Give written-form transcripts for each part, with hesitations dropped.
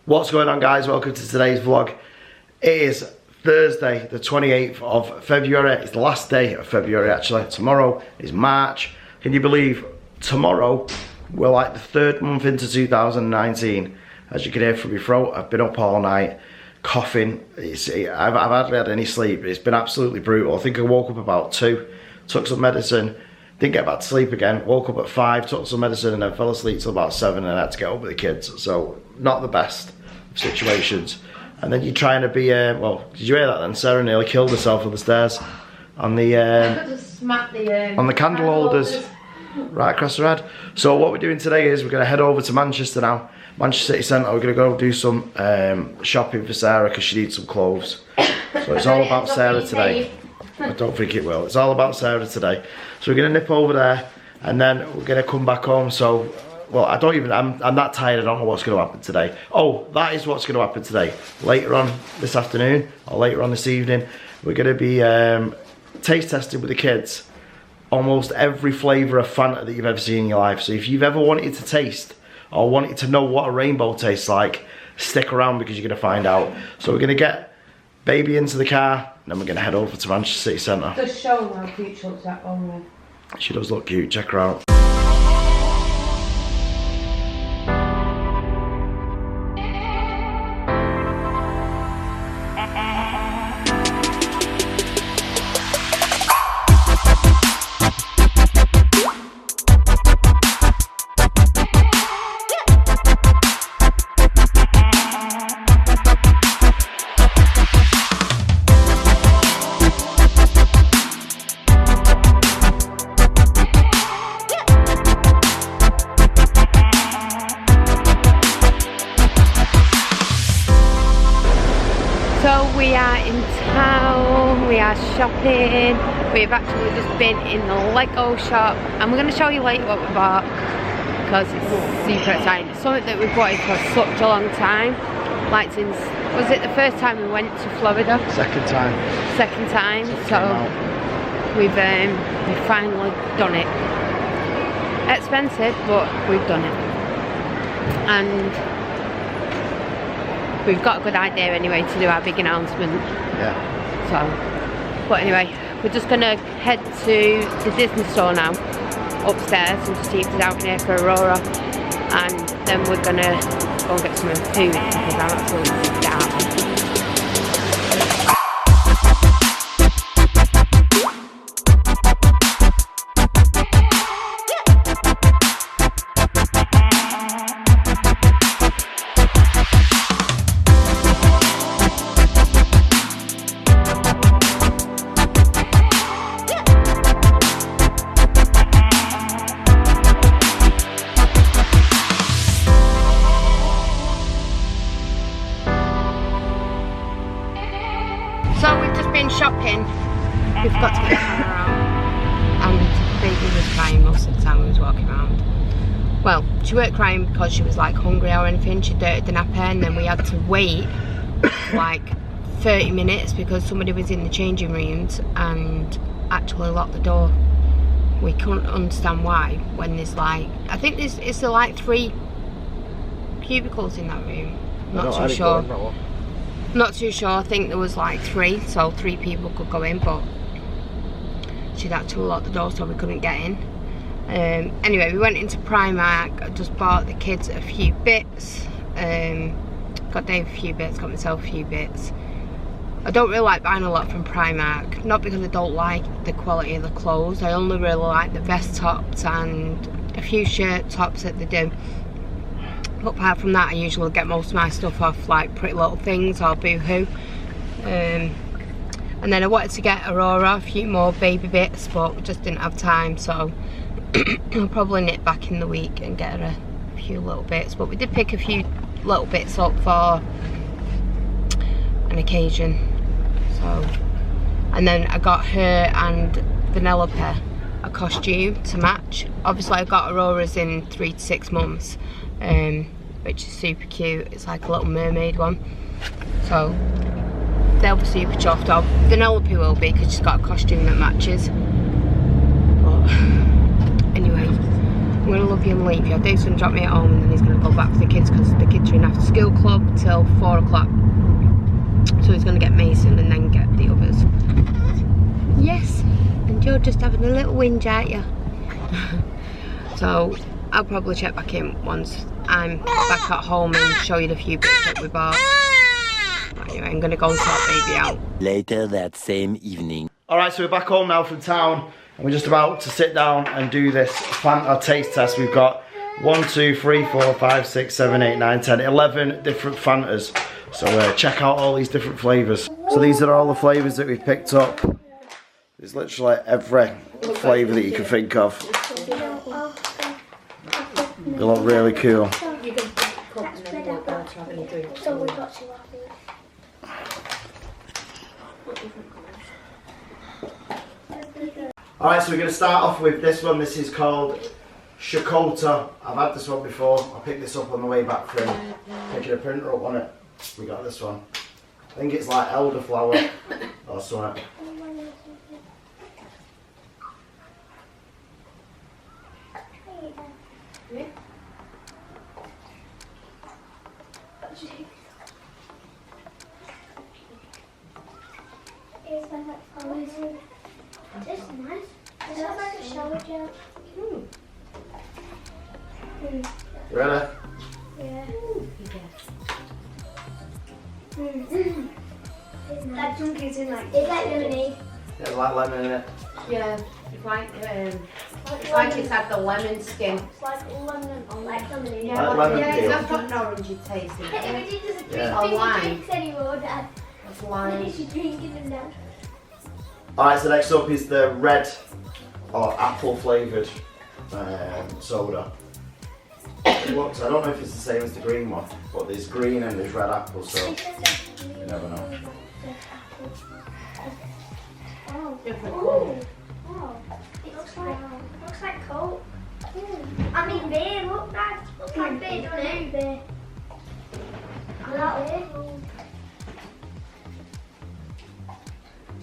What's going on, guys? Welcome to today's vlog. It is Thursday the 28th of February. It's the last day of February actually. Tomorrow is March. Can you believe tomorrow we're like the third month into 2019? As you can hear from my throat, I've been up all night coughing. I've hardly had any sleep. It's been absolutely brutal. I think I woke up about 2, took some medicine, didn't get back to sleep again, woke up at 5, took some medicine and then fell asleep till about 7 and I had to get up with the kids. So not the best of situations. And then you're trying to be, well, did you hear that then? Sarah nearly killed herself on the stairs on the on the candle holders right across her head. So what we're doing today is we're going to head over to Manchester now, Manchester City Centre. We're going to go do some shopping for Sarah because she needs some clothes. So it's all about Sarah today. I don't think it will. It's all about Sarah today. So we're going to nip over there and then we're going to come back home. So, well, I don't even, I'm that tired, I don't know what's going to happen today. Oh, that is what's going to happen today. Later on this afternoon or later on this evening, we're going to be taste testing with the kids almost every flavour of Fanta that you've ever seen in your life. So if you've ever wanted to taste or wanted to know what a rainbow tastes like, stick around because you're going to find out. So we're going to get baby into the car and then we're going to head over to Manchester City Centre. Just show them how cute she looks at home. She does look cute, check her out. So we are in town, we are shopping. We've actually just been in the Lego shop and we're going to show you later what we bought because it's super exciting. It's something that we've wanted for such a long time. Like since, was it the first time we went to Florida? Second time. Second time, so we've finally done it. Expensive, but we've done it. And we've got a good idea anyway to do our big announcement. Yeah. So, but anyway, we're just gonna head to the Disney store now, upstairs, and just see if there's out here for Aurora. And then we're gonna go and get some food because I'm absolutely starving. So we've just been shopping. We've got to get Sarah out. And baby was crying most of the time we was walking around. Well, she weren't crying because she was like hungry or anything. She dirtied the napper and then we had to wait like 30 minutes because somebody was in the changing rooms and actually locked the door. We couldn't understand why when there's like, I think is there like 3 cubicles in that room? Not too sure. Not too sure, I think there was like 3, so 3 people could go in, but she'd actually locked the door so we couldn't get in. Anyway, we went into Primark. I just bought the kids a few bits, got Dave a few bits, got myself a few bits. I don't really like buying a lot from Primark, not because I don't like the quality of the clothes, I only really like the vest tops and a few shirt tops that they do. But apart from that, I usually get most of my stuff off like Pretty Little Things or Boohoo. And then I wanted to get Aurora a few more baby bits, but we just didn't have time, so I'll probably nip back in the week and get her a few little bits. But we did pick a few little bits up for an occasion. So, and then I got her and Vanellope a costume to match. Obviously I got Aurora's in 3 to 6 months. Which is super cute. It's like a little mermaid one, so they'll be super chuffed. Vanellope will be because she's got a costume that matches. But anyway, I'm gonna love if you leave. Your date's going to drop me at home and then he's going to go back for the kids because the kids are in after school club till 4 o'clock. So he's going to get Mason and then get the others. Yes, and you're just having a little whinge, aren't you? So I'll probably check back in once I'm back at home and show you the few bits that we bought. But anyway, I'm going to go and sort baby out. Later that same evening. Alright, so we're back home now from town and we're just about to sit down and do this Fanta taste test. We've got 1, 2, 3, 4, 5, 6, 7, 8, 9, 10, 11 different Fantas. So check out all these different flavours. So these are all the flavours that we've picked up. There's literally every flavour that you can think of. They look really cool. Alright, so we're going to start off with this one. This is called Shakota. I've had this one before. I picked this up on the way back from picking a printer up on it. We got this one. I think it's like elderflower or something. This is nice. It smells like a shower gel. Ready? Yeah. That chunk is in like. It's like lemonade. Yeah, like lemon in it. Yeah, it's like it's had the lemon skin. It's like lemon or like lemonade. Yeah, Like lemon yeah, peel. it's got an orangey taste in it. Everything does a Yeah. drink. Or lime. Drinks anymore, Dad. It's What lime. is she drinking them now? Alright, so next up is the red or apple flavoured soda. It looks, I don't know if it's the same as the green one, but there's green and there's red apple, so you never know. Oh. Different Ooh. colour. Oh. It looks like Coke. I mean beer, look Dad. Looks like beer, doesn't it? Beer. I like beer.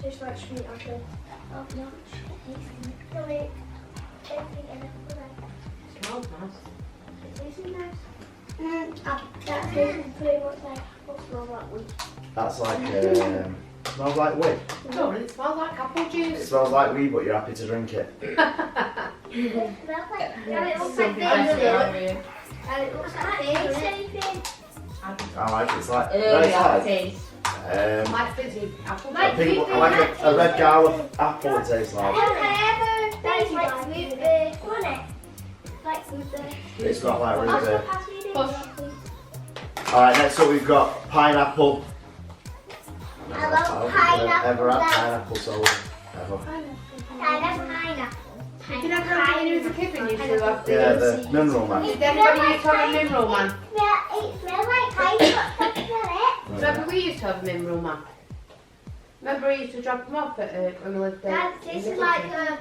Tastes like sweet apple. Oh no. No wait. Everything in it. Smells nice. It tastes nice. That tastes pretty much like what smells like weed. That's like, smells like weed. No, it smells like apple It juice. smells like weed, but you're happy to drink it. It smells like. Yeah, it looks like beer. And it looks like beer, doesn't it? I like it. It's like, Early no, it's taste. like, Like fizzy apple I think like a red Gala apple it tastes like. That is like fruit beer, wasn't it? Like fruit beer. It's not like root Also, beer. pass me the Push. please. Alright, next up we've got pineapple. I love I've pineapple. ever had pineapple soda. Ever. I love pineapple. Did you never have when you was a kid when you used to have Yeah, these? the mineral man. Did anybody used to have a mineral man? It smells like pineapple. Smell it. Remember we used to have a mineral man? Remember we used to drop them off at when we lived there? That tastes like a.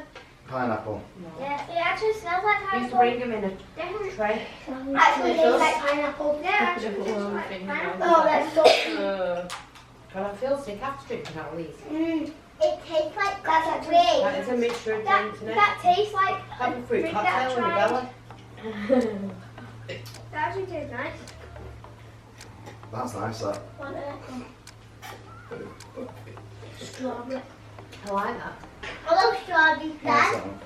Pineapple. Yeah, it actually smells like We used to pineapple. bring them in a Definitely. tray. Actually tastes like pineapple. Yeah, actually tastes like pineapple. Oh, that's so. God, I feel sick after drinking all these. It tastes like that's actually. That is a mixture of That drinks, isn't it? that tastes like Have a fruit drink cocktail in your that belly. That actually tastes nice. That's nice, that. What strawberry. I like that. I love strawberry, Nice, Dad. that one.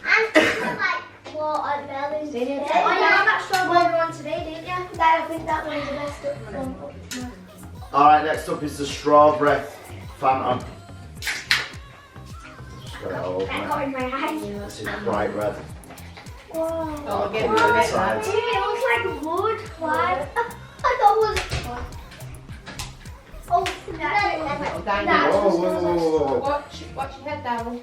And it's like watermelon. See you Oh, you later. had that strawberry one today, didn't you? Dad, I think that one's the best one. Alright, next up is the strawberry Fanta. Just got it all open. That got in my eyes. This is bright red. Whoa. Oh, get Put it rid of it, inside. Dude, it looks like wood. Why? I thought it was. Oh, that Little dino. That Whoa, just whoa, smells whoa, like whoa, whoa. Watch your head, darling.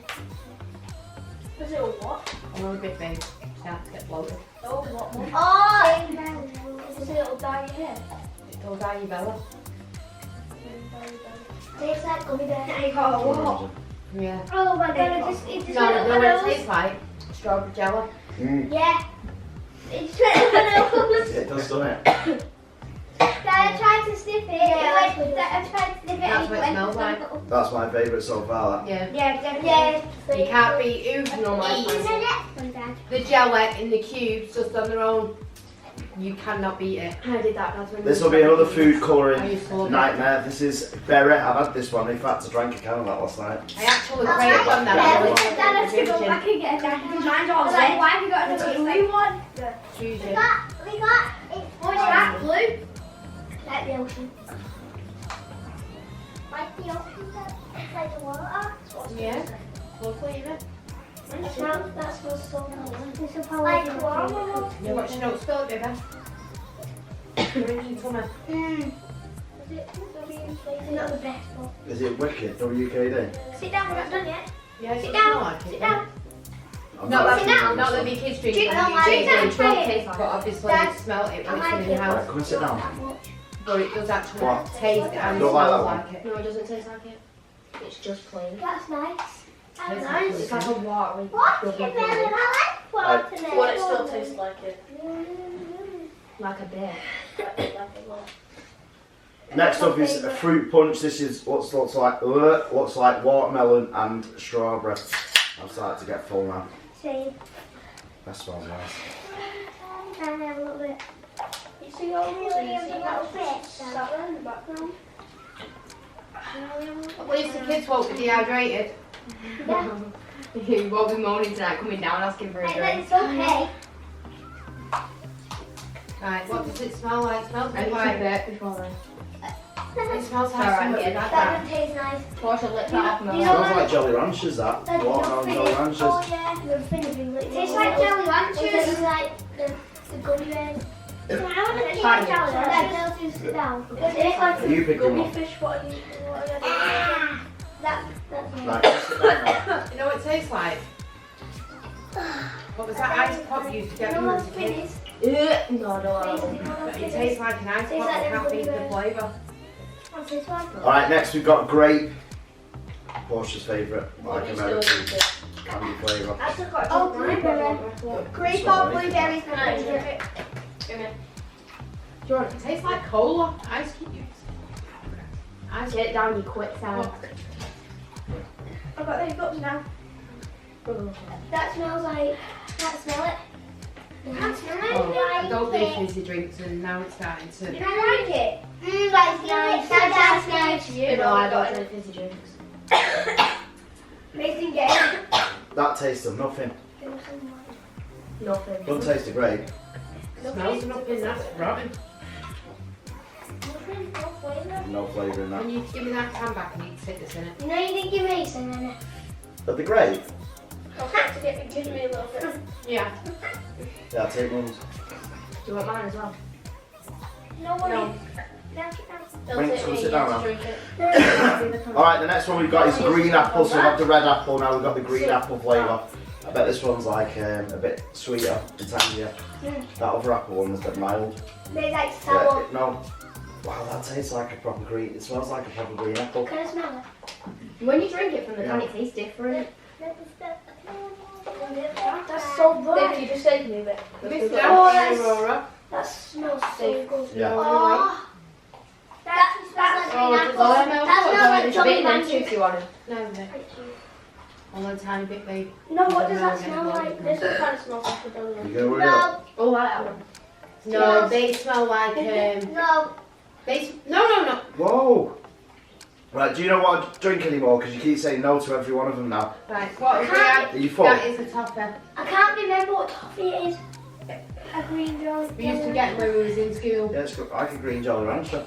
Was it a what? I'm a bit big. Start to get bloated. Oh, what? Oh! Was it a little dye hair? It goes down your belly. Tastes like gummy bear. I got a what? Yeah. Oh my god, it just No, went no, up it my nose. tastes like strawberry jello. Yeah. It just went up my nose. It does, doesn't it? Dad, I tried to sniff it. Yeah, I tried to sniff it. That's what it smells like. That's my favourite so far. That. Yeah. Yeah, definitely. You can't beat oozing on my fancy. The jelly in the cubes just on their own. You cannot beat it. I did that. This will be another food I colouring used to love nightmare. This is berry. I've had this one. In fact, I drank a can of that last night. I actually created one that was Dad has to go back and get a jacket. Mine's all like, why have you got a blue one? Tuesday. We got it. What's that? Blue? Like the ocean. Like the ocean, it's like the water. Yeah. Lovely, isn't it? That smells so nice. Like water. Yeah, but you don't spill it, baby. You're in summer. It's not the best one. Is it wicked? WKD? Sit down, we're not done yet. Yeah, Sit it's down. not like it, Sit yeah. down. I'm Not Sit down. that the kids drink Drink it, it. you Sit down, it try don't it. taste, but obviously Dad, you smell it when I it's like in your it. house. Right, come and sit down. That much. But it does actually What? taste and Don't like that smells one? like it. No, it doesn't taste like it. It's just plain. That's nice. That's Tastes nice. It's like a watery. What? You better I like watermelon. Well, it still tastes like it. Like a beer. Next up is a fruit punch. This is what looks like watermelon and strawberry. I'm starting to get full now. Same. That smells nice. Can I have a little bit? You see all the little bits? That one in the background. At least the kids won't be dehydrated. Yeah. You won't be moaning tonight coming down asking for a And drink. it's okay. Right, what does it smell like? It smells I like tried it before then. it smells like Alright, something yeah, like That that. one tastes nice. Wash a lip that off my You know Smells what? like Jolly Ranchers, that. That's Watermelon your Jolly finish. Ranchers. Oh yeah, your finish. It tastes like Jolly Ranchers. It tastes like the gummy bears. I want to try Jolly Ranchers. Let's sit down. It tastes like Are you picking one? fish. What are you? That's Right, sit down now. You know what it tastes like? What was that ice pop you used to get when you was a kid? No, I don't like that. But it tastes like an ice pop, I can't think of the flavour. What's this one? Alright, next we've got grape. Portia's favourite, like You still American eat it. candy flavour. I still got Oh, blueberry. Grape or blueberry is my favourite. Do you want it? It tastes like cola, ice cubes. Ice Get it down, you quick sound. I've got the hiccups now. That smells like. Can't smell it. Can't smell it. I don't do fizzy drinks and now it's starting You to. don't like it? That's nice. That's nice. No, I don't drink fizzy drinks. Amazing game. That tastes of nothing. Nothing. Don't taste of grape. Smells nothing, that's rotten. Nothing, no flavour. No flavour in that. When you give me that can back, I need to stick this in it. You know you didn't give me some in it. But the grape? I'll have to give me a little bit. Yeah. Yeah, take ones. Do you want mine as well? No worries. No. Knock it down. Bring it, come sit down now. Drink it. Alright, the next one we've got is green apple. So we've got the red apple, now we've got the green apple flavour. I bet this one's like a bit sweeter and tangier. That other apple one was a bit mild. They like sour. No. Wow, that tastes like a proper green. It smells like a proper green apple. Can I smell it? When you drink it from the can, Yeah. it tastes different. That's so good. You just say move it. Mr. Oh, After that's- Aurora. That smells so good. Yeah. Oh. That's like Oh, green does apple. that smell That good? smells like It's Jolly bitten into Ranchers. if you want it. No, no. Only a tiny bit, babe. No, what does that smell like? This one kind of smells like a Jolly You Rancher. gonna worry up? No, Oh, like that one. No, they smell like no. no. Whoa. Right, do you know what I drink anymore? Because you keep saying no to every one of them now. Right, what is Can't- Are you full? that is a topper. I can't remember what toffee it is. A green Jolly. We used to get when we was in school. Yeah, it's got like a green Jolly Rancher.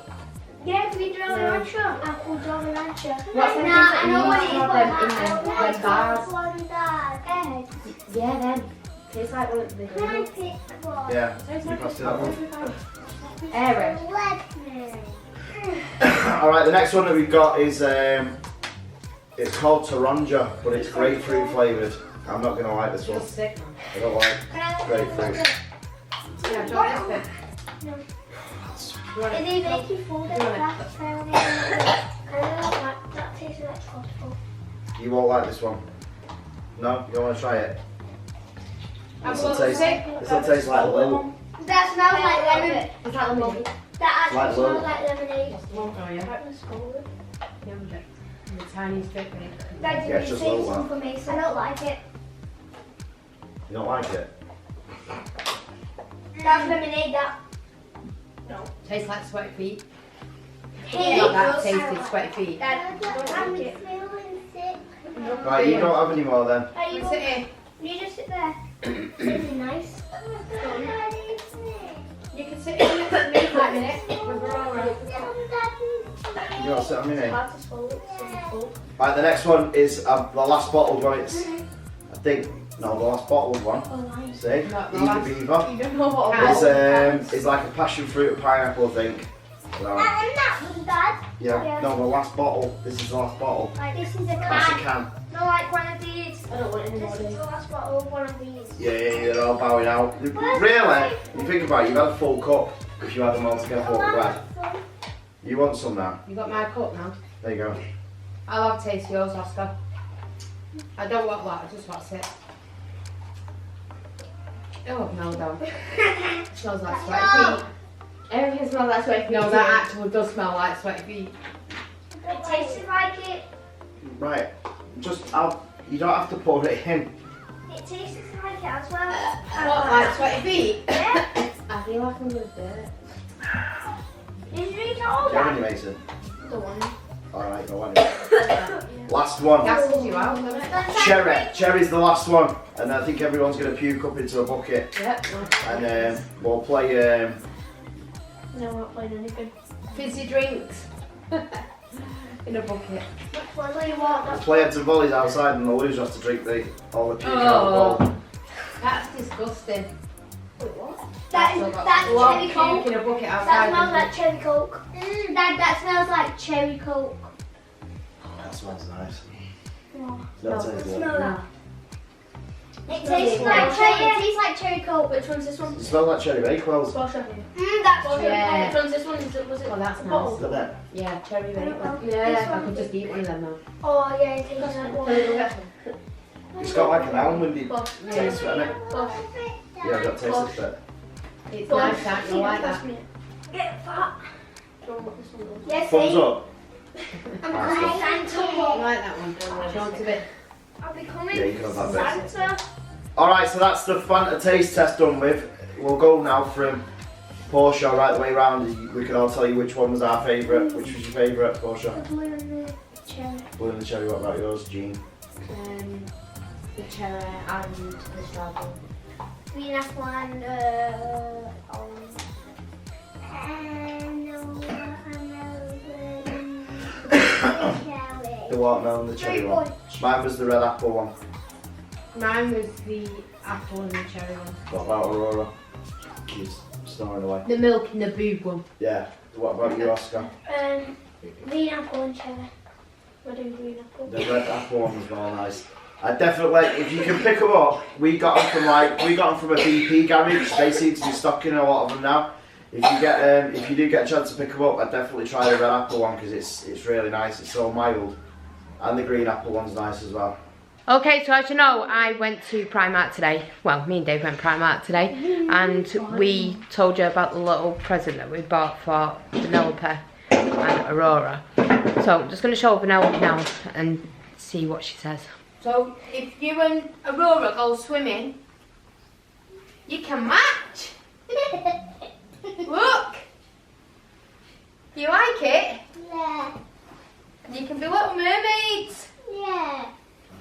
Yeah, green Jolly Rancher. Apple Jolly Rancher. What's them Nah, things I know what that it you is, have but them I in don't the know red what bars? one that. Egg. Yeah, then. Tastes like one of the Can I big pick one? Yeah, you passed it that one. Aero. Let me. Alright, the next one that we've got is, it's called Taronja, but it's grapefruit flavoured. I'm not going to like this one. Just sick. I don't like Can I have grapefruit. Yeah, do you want this bit? No. You want Did it? they make you fold it No. back? That tastes like thoughtful. You won't like this one. No? You don't want to try it? I'm This will so taste, sick. this will taste like Lil. That smells like lemon. It's like lemon. That Like actually smells low. like lemonade. Oh, yeah. Like the skull. Yeah, but the tiniest bit. Dad, Yeah, you just save low some one. for me. I don't like it. You don't like it? That's lemonade, that. Tastes like sweaty feet. Hey, Not that gross. tasty, sweaty feet. Dad, don't like it. Right, you don't have any more then. Are you, Sit here. you just sit there. It's really nice. You can sit here next to me for a minute with Aurora. You want to sit on me It's name? hard to swallow. It's so full. Right, the next one is the last bottled one. It's, I think, no, the last bottled one. Oh, nice. See? Not the Eager last. Beaver. You don't know what It's like a passion fruit and pineapple, I think. So, And that one, Dad. yeah, no, the last bottle. This is the last bottle. Like, this is a That's a can. can. No, like one of these. I don't want any more This of is these. the last bottle of one of these. Yeah, they're all bowing out. Really, you think about it, you've had a full cup if you had them all together for bread. You want some now? You got my cup now. There you go. I'll have a taste of yours, Oscar. I don't want that, I just want to sit. Oh, no, don't. Smells like sweaty feet. Everything smells like sweaty feet. No, that actually does smell like sweaty feet. It tastes like it. Right, you don't have to pour it in. It tastes like it as well. What, like sweaty feet? Yeah. I feel like I'm gonna dirt. Did you eat it all, Do you have Dad? any, Mason? The one. Alright, go on. Last one. Gasses you out, doesn't it? Cherry. Cherry's the last one. And I think everyone's going to puke up into a bucket. Yep. And we'll play, No, I'm not playing anything. Fizzy drinks. In a bucket. What do you want? we'll play heads and volleys outside and the loser has to drink all the puke out of the bowl. That's disgusting. That's cherry coke. Puke in a bucket That outside. smells like cherry coke. Dad, that smells like cherry coke. That smells nice. Oh, That tastes good. smell that. It Smells tastes like like cherry. It tastes like cherry coke. Which one's this one? It smells like cherry bakewells. That's cherry Yeah. coke. Which one's this one? Was it Oh, that's a nice. bottle? Look at Yeah, cherry bakewell. This Yeah, I one. could just eat one of them now. Oh yeah, it tastes like one. that. It's got like an almondy Yeah. taste to it, innit? Yeah, I've got taste of it. It's nice, that you like that. Get fat. Yes, Thumbs up. I'm Nice becoming You Santa. like that one? Do you want a bit? I'm becoming Yeah, you can have that bit. Santa. Alright, so that's the Fanta taste test done with. We'll go now from Portia right the way round. We can all tell you which one was our favourite. Which was your favourite, Portia? The blue and the cherry. Blue and the cherry, what about yours, Jean? The cherry and the strawberry. Green apple and orange. The watermelon, the cherry one. Mine was the red apple one. Mine was the apple and the cherry one. What about Aurora? She's snoring away. The milk and the boob one. Yeah. What about you, Oscar? Green apple and cherry. We're doing green apple. The red apple one was all nice. I definitely, if you can pick them up, we got them from a BP garage. They seem to be stocking a lot of them now. If you do get a chance to pick them up, I'd definitely try the red apple one because it's really nice. It's so mild, and the green apple one's nice as well. Okay, so as you know, I went to Primark today. Well, me and Dave went Primark today, and we told you about the little present that we bought for Penelope and Aurora. So I'm just going to show Penelope now and see what she says. So if you and Aurora go swimming, you can match. Look. You like it? Yeah, You can be little mermaids. yeah.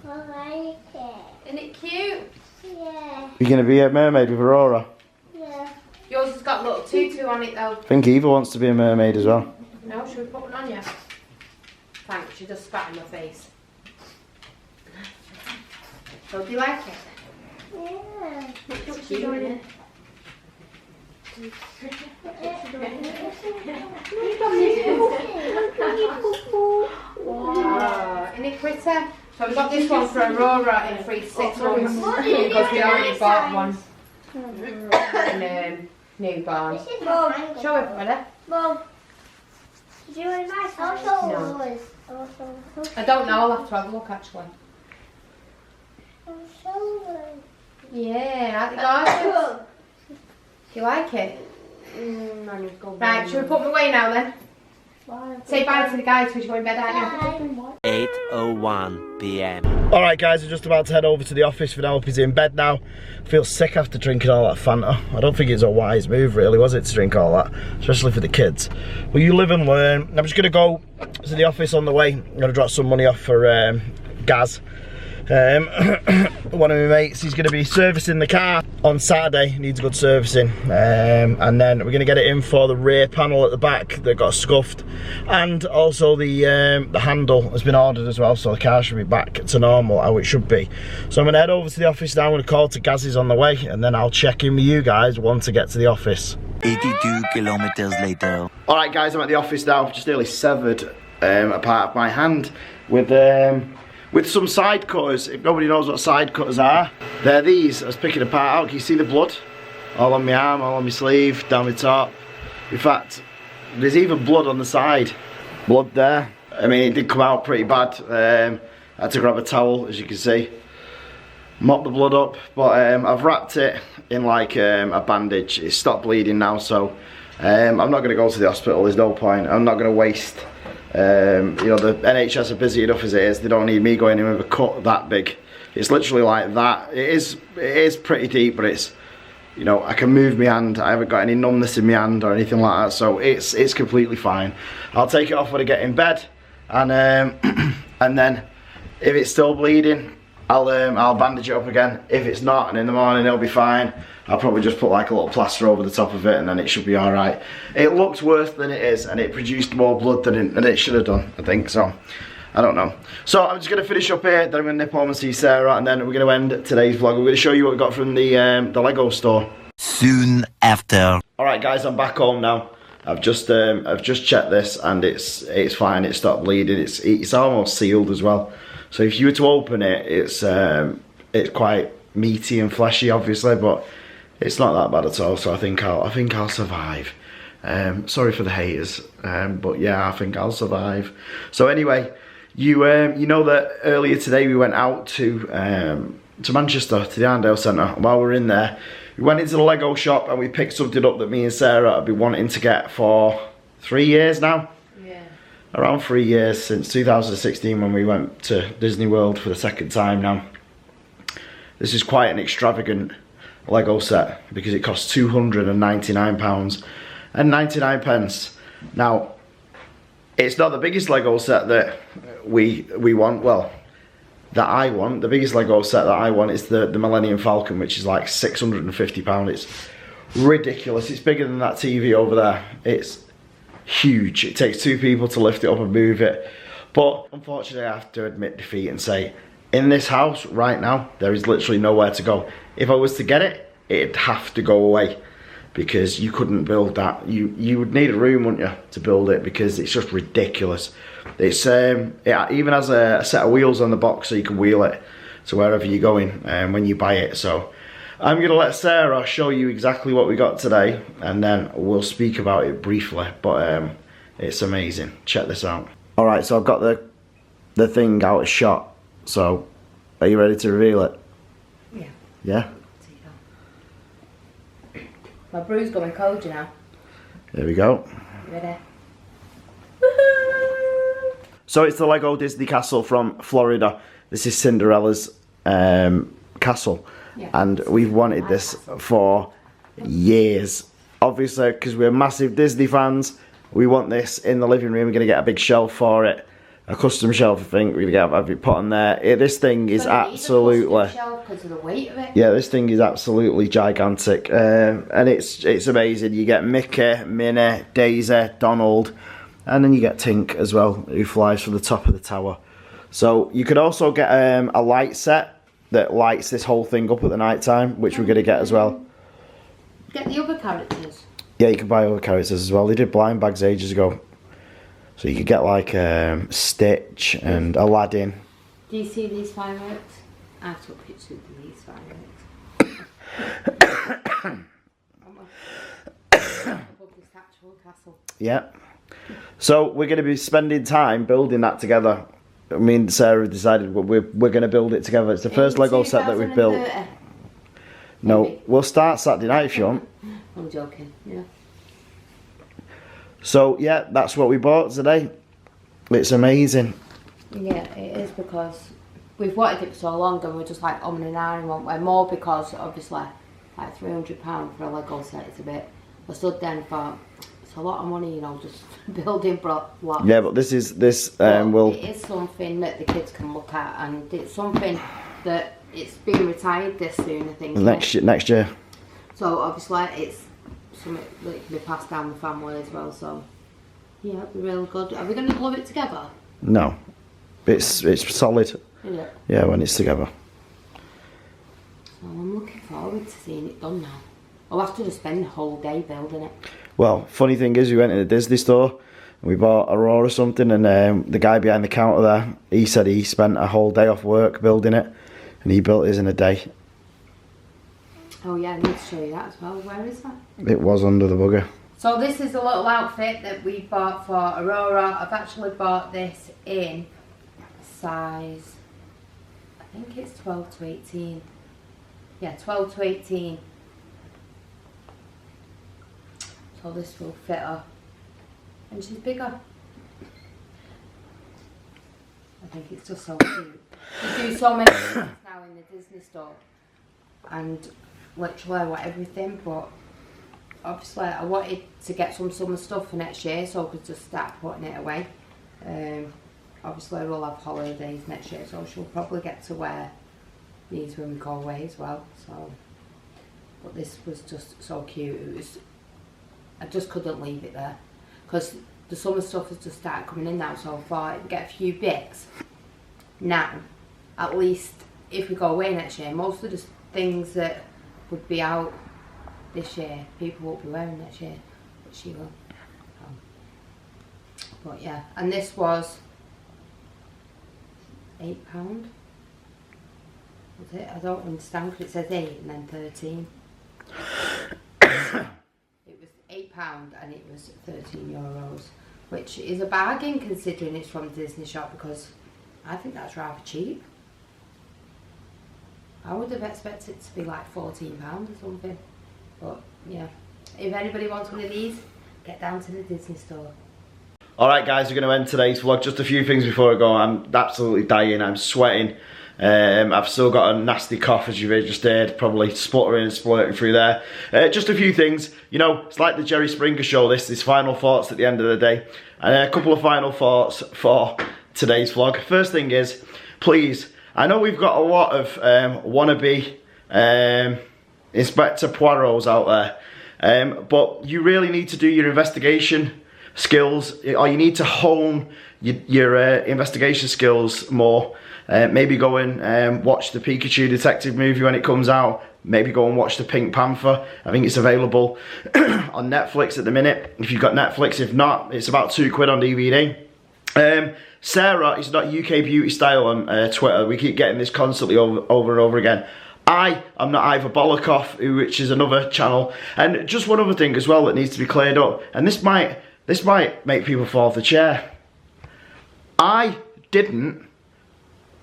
I like it. Isn't it cute? Yeah, You're going to be a mermaid with Aurora? yeah. Yours has got a little tutu on it though. I think Eva wants to be a mermaid as well. No, should we put one on you? Thanks, you just spat in my face. So do you like it? Yeah. It's cute, isn't it? Wow, isn't it pretty? So we got this one for Aurora in 3 to 6 months because we already bought one in newborn. Mom, Show everybody. Mom. Did you want my size? No. I don't know, I'll have to have a look actually. Yeah, how's it going? Do you like it? Right, should we put them away now then? Say bye to the guys because you're going to bed, aren't you? 8:01 p.m. Alright guys, we're just about to head over to the office. Vanellope's in bed now. Feel sick after drinking all that Fanta. I don't think it's a wise move really, was it, to drink all that? Especially for the kids. Well, you live and learn. I'm just going to go to the office on the way. I'm going to drop some money off for Gaz. One of my mates, he's going to be servicing the car on Saturday, needs good servicing, and then we're going to get it in for the rear panel at the back that got scuffed, and also the handle has been ordered as well, so the car should be back to normal how it should be. So I'm going to head over to the office now. I'm going to call to Gaz's on the way, and then I'll check in with you guys once I get to the office. 82 kilometers later. Alright guys, I'm at the office now. I've just nearly severed a part of my hand with some side cutters. If nobody knows what side cutters are, they're these. I was picking a part out. Can you see the blood? All on my arm, all on my sleeve, down my top. In fact, there's even blood on the side. Blood there. I mean, it did come out pretty bad. I had to grab a towel, as you can see. Mop the blood up, but I've wrapped it in like a bandage. It's stopped bleeding now, so I'm not going to go to the hospital. There's no point. I'm not going to waste. You know, the NHS are busy enough as it is. They don't need me going in with a cut that big. It's literally like that. It is pretty deep, but it's, you know, I can move my hand. I haven't got any numbness in my hand or anything like that, so it's completely fine. I'll take it off when I get in bed, and then if it's still bleeding, I'll bandage it up again. If it's not, and in the morning it'll be fine, I'll probably just put like a little plaster over the top of it, and then it should be alright. It looks worse than it is, and it produced more blood than it should have done, I think, so I don't know. So I'm just going to finish up here, then I'm going to nip home and see Sarah, and then we're going to end today's vlog. We're going to show you what we got from the Lego store. Soon after. Alright guys, I'm back home now. I've just checked this, and it's fine. It stopped bleeding. It's almost sealed as well. So if you were to open it, it's quite meaty and fleshy, obviously, but it's not that bad at all. So I think I'll survive. Sorry for the haters, but yeah, I think I'll survive. So anyway, you know that earlier today we went out to Manchester, to the Arndale Centre. While we were in there, we went into the Lego shop and we picked something up that me and Sarah have been wanting to get for 3 years now. Around 3 years, since 2016 when we went to Disney World for the second time now. This is quite an extravagant Lego set because it costs £299 and 99 pence. Now, it's not the biggest Lego set that we want, well, that I want. The biggest Lego set that I want is the Millennium Falcon, which is like £650. It's ridiculous. It's bigger than that TV over there. It's huge. It takes 2 people to lift it up and move it. But unfortunately, I have to admit defeat and say, in this house right now, there is literally nowhere to go. If I was to get it, it'd have to go away because you couldn't build that. You would need a room, wouldn't you, to build it, because it's just ridiculous. It's it even has a set of wheels on the box so you can wheel it to wherever you're going when you buy it. So I'm going to let Sarah show you exactly what we got today, and then we'll speak about it briefly, but it's amazing. Check this out. Alright, so I've got the thing out of shot, so are you ready to reveal it? Yeah. Yeah? My brew's going cold, you know. There we go. Ready? So it's the Lego Disney Castle from Florida. This is Cinderella's castle. Yeah. And we've wanted this for years. Obviously, because we're massive Disney fans, we want this in the living room. We're going to get a big shelf for it. A custom shelf, I think. We're going to have it put on there. This thing is absolutely... shelf because of the weight of it. Yeah, this thing is absolutely gigantic. And it's amazing. You get Mickey, Minnie, Daisy, Donald, and then you get Tink as well, who flies from the top of the tower. So you could also get a light set that lights this whole thing up at the night time, which we're going to get as well. Get the other characters. Yeah, you can buy other characters as well. They did blind bags ages ago. So you could get like Stitch and Aladdin. Do you see these fireworks? I took pictures of these fireworks. Above this actual castle. Yeah. So we're going to be spending time building that together. Me and Sarah decided we're going to build it together. It's the first Lego set that we've built. No, we'll start Saturday night if you want. I'm joking, yeah. So yeah, that's what we bought today. It's amazing. Yeah, it is, because we've wanted it for so long and we're just like and ahhing, won't we? More because obviously like £300 for a Lego set is a bit. I stood there and thought, it's a lot of money, you know, just building blocks. Yeah, but this it is something that the kids can look at, and it's something that it's being retired this soon, I think. Next year. So obviously it's something that can be passed down the family as well. So yeah, it'll be really good. Are we going to glue it together? No, it's solid. Is it? Yeah, when it's together. So I'm looking forward to seeing it done now. I'll have to just spend the whole day building it. Well, funny thing is, we went to the Disney store and we bought Aurora something, and the guy behind the counter there, he said he spent a whole day off work building it, and he built his in a day. Oh yeah, I need to show you that as well. Where is that? It was under the bugger. So this is the little outfit that we bought for Aurora. I've actually bought this in size, I think it's 12 to 18. Yeah, 12 to 18. So this will fit her. And she's bigger. I think it's just so cute. They do so many things now in the Disney store. And literally I want everything, but obviously I wanted to get some summer stuff for next year so I could just start putting it away. Obviously we'll have holidays next year, so she'll probably get to wear these when we go away as well. So, but this was just so cute. It was, I just couldn't leave it there because the summer stuff has just started coming in now, so I thought I'd get a few bits now. At least if we go away next year, most of the things that would be out this year, people won't be wearing next year, but she will. But yeah, and this was £8. Was it? I don't understand because it says 8 and then 13. It was £8 and it was €13, which is a bargain considering it's from the Disney shop, because I think that's rather cheap. I would have expected it to be like £14 or something. But yeah, if anybody wants one of these, get down to the Disney store. Alright guys, we're going to end today's vlog. Just a few things before I go. I'm absolutely dying, I'm sweating. I've still got a nasty cough, as you've just heard, probably spluttering and splurting through there. Just a few things, you know, it's like the Jerry Springer show, this final thoughts at the end of the day. And a couple of final thoughts for today's vlog. First thing is, please, I know we've got a lot of wannabe Inspector Poirots out there, but you really need to do your investigation skills, or you need to hone your investigation skills more. Maybe go and watch the Pikachu Detective movie when it comes out. Maybe go and watch the Pink Panther. I think it's available on Netflix at the minute, if you've got Netflix. If not, it's about £2 on DVD. Sarah is not UK Beauty Style on Twitter. We keep getting this constantly over and over again. I am not Ivor Bolikoff, which is another channel. And just one other thing as well that needs to be cleared up, and this might make people fall off the chair. I didn't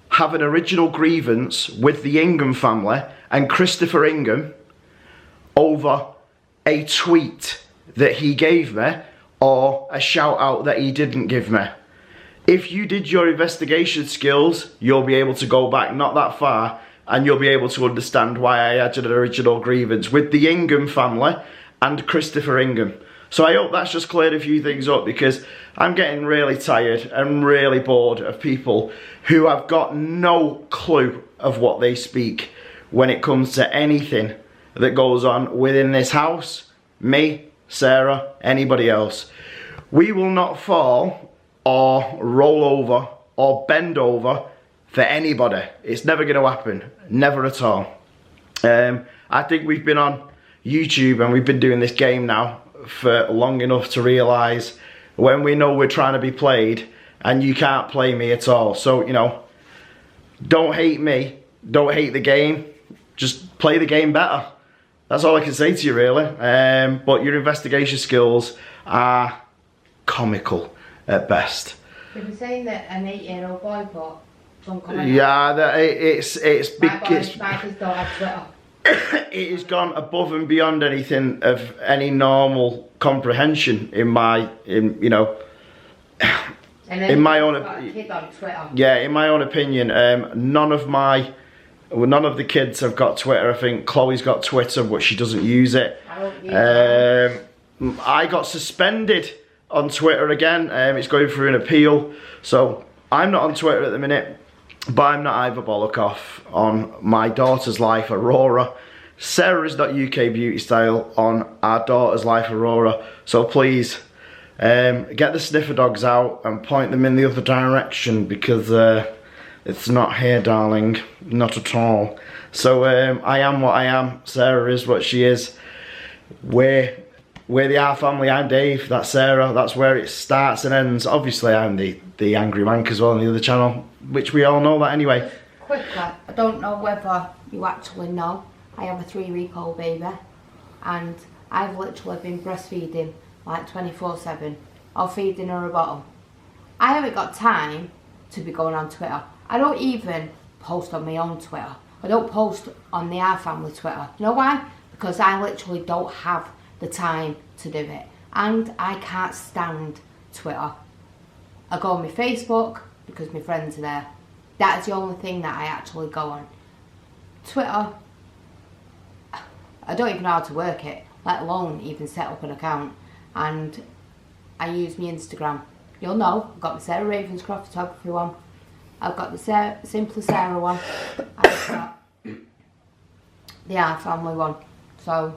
have an original grievance with the Ingham family and Christopher Ingham over a tweet that he gave me or a shout out that he didn't give me. If you did your investigation skills, you'll be able to go back not that far and you'll be able to understand why I had an original grievance with the Ingham family and Christopher Ingham. So I hope that's just cleared a few things up, because I'm getting really tired and really bored of people who have got no clue of what they speak when it comes to anything that goes on within this house. Me, Sarah, anybody else. We will not fall or roll over or bend over for anybody. It's never going to happen. Never at all. I think we've been on YouTube and we've been doing this game now for long enough to realise when we know we're trying to be played and you can't play me at all. So, you know, don't hate me, don't hate the game, just play the game better. That's all I can say to you, really. But your investigation skills are comical at best. They were saying that an 8-year-old boy put some comment. Yeah, it's big. Spiders don't have Twitter. it has gone above and beyond anything of any normal comprehension in my own opinion. None of the kids have got Twitter. I think Chloe's got Twitter, but she doesn't use it. I don't use it. I got suspended on Twitter again. It's going through an appeal, so I'm not on Twitter at the minute. But I'm not either, Bollock on my daughter's life, Aurora. Sarah is not UK Beauty Style on our daughter's life, Aurora. So please, get the sniffer dogs out and point them in the other direction, because it's not here, darling. Not at all. So I am what I am. Sarah is what she is. We're the Our Family. I'm Dave. That's Sarah. That's where it starts and ends. Obviously, I'm the angry wank as well on the other channel, which we all know that anyway. Quickly, I don't know whether you actually know, I have a 3-week-old baby, and I've literally been breastfeeding like 24/7, or feeding her a bottle. I haven't got time to be going on Twitter. I don't even post on my own Twitter. I don't post on the Our Family Twitter. You know why? Because I literally don't have the time to do it, and I can't stand Twitter. I go on my Facebook because my friends are there. That's the only thing that I actually go on. Twitter, I don't even know how to work it, let alone even set up an account. And I use my Instagram. You'll know, I've got the Sarah Ravenscroft photography one. I've got the Simply Sarah one. I've got the Our Family one. So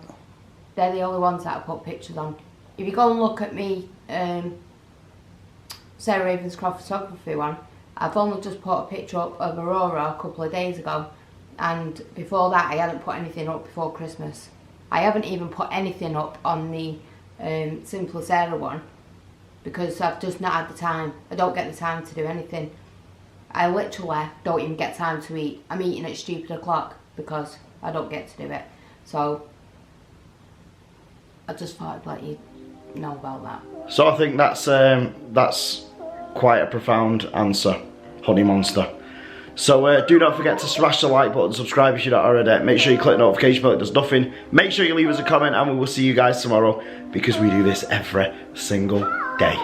they're the only ones that I put pictures on. If you go and look at me, Sarah Ravenscroft photography one, I've only just put a picture up of Aurora a couple of days ago, and before that I hadn't put anything up before Christmas. I haven't even put anything up on the Simple Sarah one, because I've just not had the time. I don't get the time to do anything. I literally don't even get time to eat. I'm eating at stupid o'clock because I don't get to do it. So I just thought I'd let you know about that. So I think that's quite a profound answer, Honey Monster. So do not forget to smash the like button, subscribe if you're not already. Make sure you click the notification bell, it does nothing. Make sure you leave us a comment, and we will see you guys tomorrow, because we do this every single day.